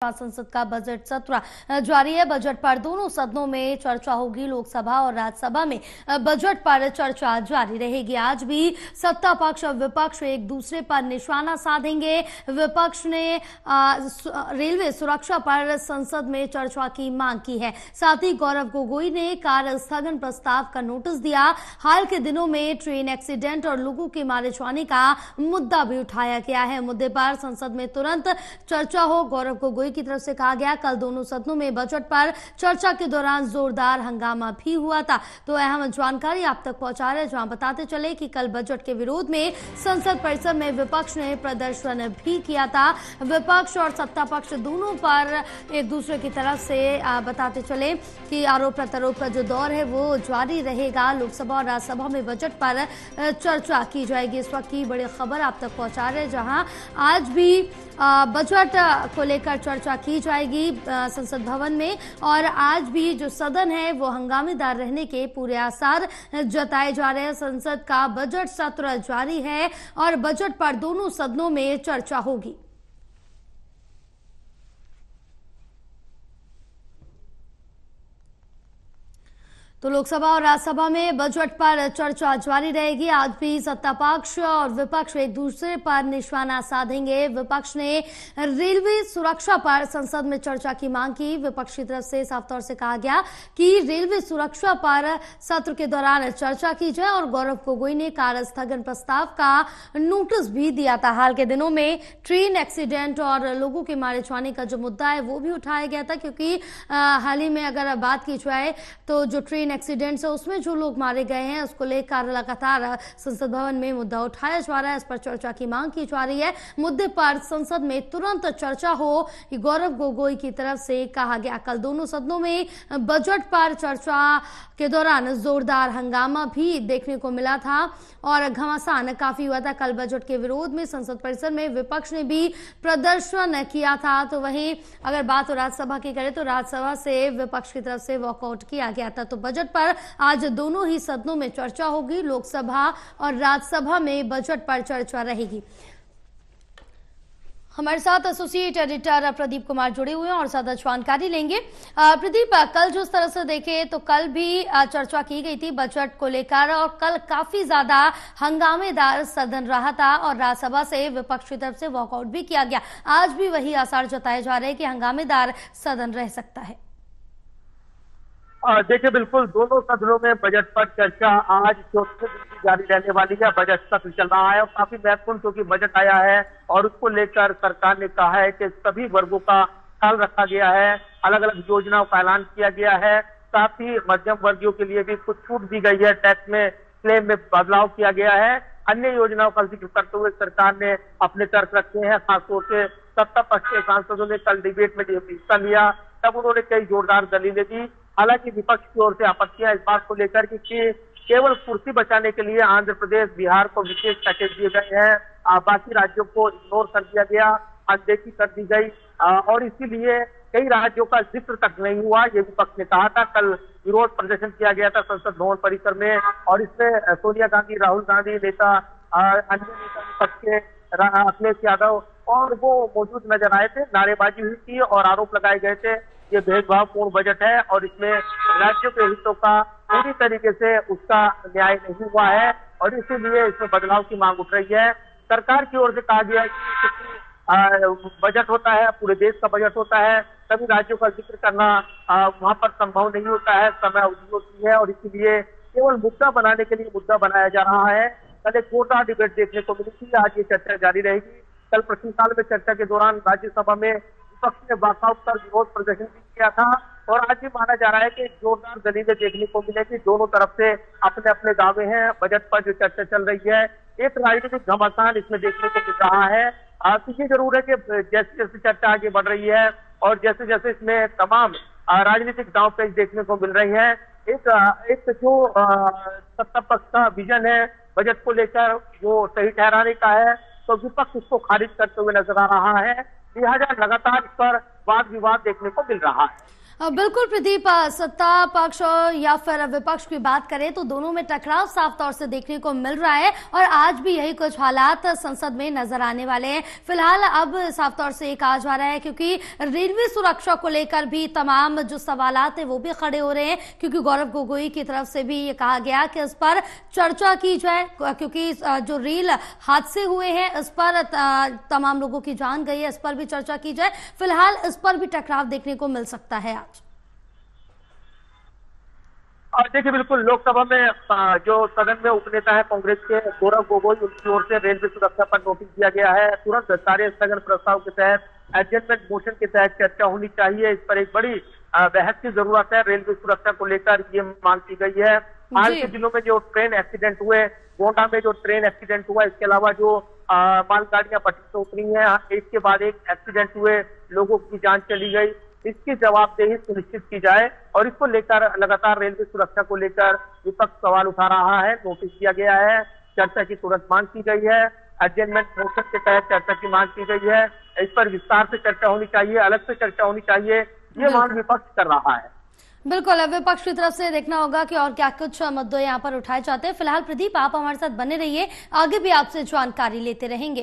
संसद का बजट सत्र जारी है। बजट पर दोनों सदनों में चर्चा होगी। लोकसभा और राज्यसभा में बजट पर चर्चा जारी रहेगी। आज भी सत्ता पक्ष और विपक्ष एक दूसरे पर निशाना साधेंगे। विपक्ष ने रेलवे सुरक्षा पर संसद में चर्चा की मांग की है। साथ ही गौरव गोगोई ने कार्य स्थगन प्रस्ताव का नोटिस दिया। हाल के दिनों में ट्रेन एक्सीडेंट और लोगों के मारे जाने का मुद्दा भी उठाया गया है। मुद्दे पर संसद में तुरंत चर्चा हो। गौरव गोगोई की तरफ से कहा गया, कल दोनों सदनों में बजट पर चर्चा के दौरान जोरदार हंगामा भी हुआ था। तो अहम जानकारी आप तक पहुंचा रहे, जहां बताते चले कि कल बजट के विरोध में संसद परिसर में विपक्ष ने प्रदर्शन भी किया था। विपक्ष और सत्ता पक्ष दोनों पर एक दूसरे की तरफ से बताते चले कि आरोप प्रत्यारोप का जो दौर है वो जारी रहेगा। लोकसभा और राज्यसभा में बजट पर चर्चा की जाएगी। इस वक्त की बड़ी खबर आप तक पहुंचा रहे, जहां आज भी बजट को लेकर चर्चा की जाएगी संसद भवन में। और आज भी जो सदन है वो हंगामेदार रहने के पूरे आसार जताए जा रहे हैं। संसद का बजट सत्र जारी है और बजट पर दोनों सदनों में चर्चा होगी। तो लोकसभा और राज्यसभा में बजट पर चर्चा जारी रहेगी। आज भी सत्ता पक्ष और विपक्ष एक दूसरे पर निशाना साधेंगे। विपक्ष ने रेलवे सुरक्षा पर संसद में चर्चा की मांग की। विपक्ष की तरफ से साफ तौर से कहा गया कि रेलवे सुरक्षा पर सत्र के दौरान चर्चा की जाए। और गौरव गोगोई ने कार्य स्थगन प्रस्ताव का नोटिस भी दिया था। हाल के दिनों में ट्रेन एक्सीडेंट और लोगों के मारे जाने का जो मुद्दा है वो भी उठाया गया था, क्योंकि हाल ही में अगर बात की जाए तो जो ट्रेन एक्सीडेंट्स है उसमें जो लोग मारे गए हैं उसको लेकर लगातार संसद भवन में मुद्दा उठाया जा रहा है। इस पर चर्चा की मांग की जा रही है। मुद्दे पर संसद में तुरंत चर्चा हो, ये गौरव गोगोई की तरफ से कहा गया। कल दोनों सदनों में बजट पर चर्चा के दौरान जोरदार हंगामा भी देखने को मिला था और घमासान काफी हुआ था। कल बजट के विरोध में संसद परिसर में विपक्ष ने भी प्रदर्शन किया था। तो वहीं अगर बात राज्यसभा की करें तो राज्यसभा से विपक्ष की तरफ से वॉकआउट किया गया था। तो बजट पर आज दोनों ही सदनों में चर्चा होगी। लोकसभा और राज्यसभा में बजट पर चर्चा रहेगी। हमारे साथ एसोसिएट एडिटर प्रदीप कुमार जुड़े हुए हैं और ज्यादा जानकारी लेंगे। प्रदीप, कल जिस तरह से देखे तो कल भी चर्चा की गई थी बजट को लेकर और कल काफी ज्यादा हंगामेदार सदन रहा था और राज्यसभा से विपक्ष की तरफ से वॉकआउट भी किया गया। आज भी वही आसार जताए जा रहे हैं कि हंगामेदार सदन रह सकता है। देखिए, बिल्कुल दोनों सदनों में बजट पर चर्चा आज चौथे दिन की जारी रहने वाली है। बजट सत्र चल रहा है और काफी महत्वपूर्ण क्योंकि बजट आया है और उसको लेकर सरकार ने कहा है कि सभी वर्गों का ख्याल रखा गया है। अलग अलग योजनाओं का ऐलान किया गया है। साथ ही मध्यम वर्गीयों के लिए भी कुछ छूट दी गई है। टैक्स में क्लेम में बदलाव किया गया है। अन्य योजनाओं का जिक्र करते हुए सरकार ने अपने तर्क रखे हैं। खासतौर से सत्ता पक्ष के सांसदों ने कल डिबेट में हिस्सा लिया, तब उन्होंने कई जोरदार दलीलें दी। हालांकि विपक्ष की ओर से आपत्तियां इस बात को लेकर कि केवल कुर्सी बचाने के लिए आंध्र प्रदेश, बिहार को विशेष पैकेज दिए गए हैं, बाकी राज्यों को इग्नोर कर दिया गया, अनदेखी कर दी गई और इसीलिए कई राज्यों का जिक्र तक नहीं हुआ, ये विपक्ष ने कहा था। कल विरोध प्रदर्शन किया गया था संसद भवन परिसर में और इसमें सोनिया गांधी, राहुल गांधी, नेता अन्य नेता विपक्ष के अखिलेश यादव और वो मौजूद नजर आए थे। नारेबाजी हुई थी और आरोप लगाए गए थे ये भेदभावपूर्ण बजट है और इसमें राज्यों के हितों का पूरी तरीके से उसका न्याय नहीं हुआ है और इसीलिए इसमें बदलाव की मांग उठ रही है। सरकार की ओर से कहा गया है कि बजट होता है, पूरे देश का बजट होता है, सभी राज्यों का जिक्र करना वहां पर संभव नहीं होता है, समय अवधि होती है और इसीलिए केवल मुद्दा बनाने के लिए मुद्दा बनाया जा रहा है। कल एक जोरदार डिबेट देखने को मिली थी, आज ये चर्चा जारी रहेगी। कल प्रश्नकाल में चर्चा के दौरान राज्यसभा में विपक्ष ने वॉकआउट कर विरोध प्रदर्शन भी किया था और आज भी माना जा रहा है कि जोरदार दलीलें देखने को मिलेगी। दोनों तरफ से अपने अपने दावे हैं। बजट पर जो चर्चा चल रही है, एक राजनीतिक घमासान इसमें देखने को मिल रहा है। तो ये जरूर है कि जैसे जैसे चर्चा आगे बढ़ रही है और जैसे जैसे इसमें तमाम राजनीतिक दांवपेच देखने को मिल रही है, एक जो सत्ता पक्ष का विजन है बजट को लेकर वो सही ठहराने का है, तो विपक्ष उसको खारिज करते हुए नजर आ रहा है। लिहाजा लगातार इस पर वाद विवाद देखने को मिल रहा है। बिल्कुल प्रदीप, सत्ता पक्ष या फिर विपक्ष की बात करें तो दोनों में टकराव साफ तौर से देखने को मिल रहा है और आज भी यही कुछ हालात संसद में नजर आने वाले हैं। फिलहाल अब साफ तौर से ये कहा जा रहा है क्योंकि रेलवे सुरक्षा को लेकर भी तमाम जो सवालात है वो भी खड़े हो रहे हैं, क्योंकि गौरव गोगोई की तरफ से भी ये कहा गया कि इस पर चर्चा की जाए, क्योंकि जो रेल हादसे हुए हैं इस पर तमाम लोगों की जान गई है, इस पर भी चर्चा की जाए। फिलहाल इस पर भी टकराव देखने को मिल सकता है आज। और देखिए, बिल्कुल लोकसभा में जो सदन में उपनेता है कांग्रेस के गौरव गोगोई, उनकी ओर से रेलवे सुरक्षा पर नोटिस दिया गया है। तुरंत कार्य स्थगन प्रस्ताव के तहत, एडजस्टमेंट मोशन के तहत चर्चा होनी चाहिए। इस पर एक बड़ी बहस की जरूरत है। रेलवे सुरक्षा को लेकर ये मांग की गई है। हाल के दिनों में जो ट्रेन एक्सीडेंट हुए, गोंडा में जो ट्रेन एक्सीडेंट हुआ, इसके अलावा जो मालगाड़ियां पटरी से उतरी हैं, एक के बाद एक एक्सीडेंट हुए, लोगों की जान चली गई, इसकी जवाबदेही सुनिश्चित की जाए। और इसको लेकर लगातार रेलवे सुरक्षा को लेकर विपक्ष सवाल उठा रहा है। नोटिस दिया गया है, चर्चा की तुरंत मांग की गई है। एडजस्टमेंट मोशन के तहत चर्चा की मांग की गई है। इस पर विस्तार से चर्चा होनी चाहिए, अलग से चर्चा होनी चाहिए, ये मांग विपक्ष कर रहा है। बिल्कुल, अब विपक्ष की तरफ से देखना होगा कि और क्या कुछ मुद्दे यहाँ पर उठाए जाते हैं। फिलहाल प्रदीप, आप हमारे साथ बने रहिए, आगे भी आपसे जानकारी लेते रहेंगे।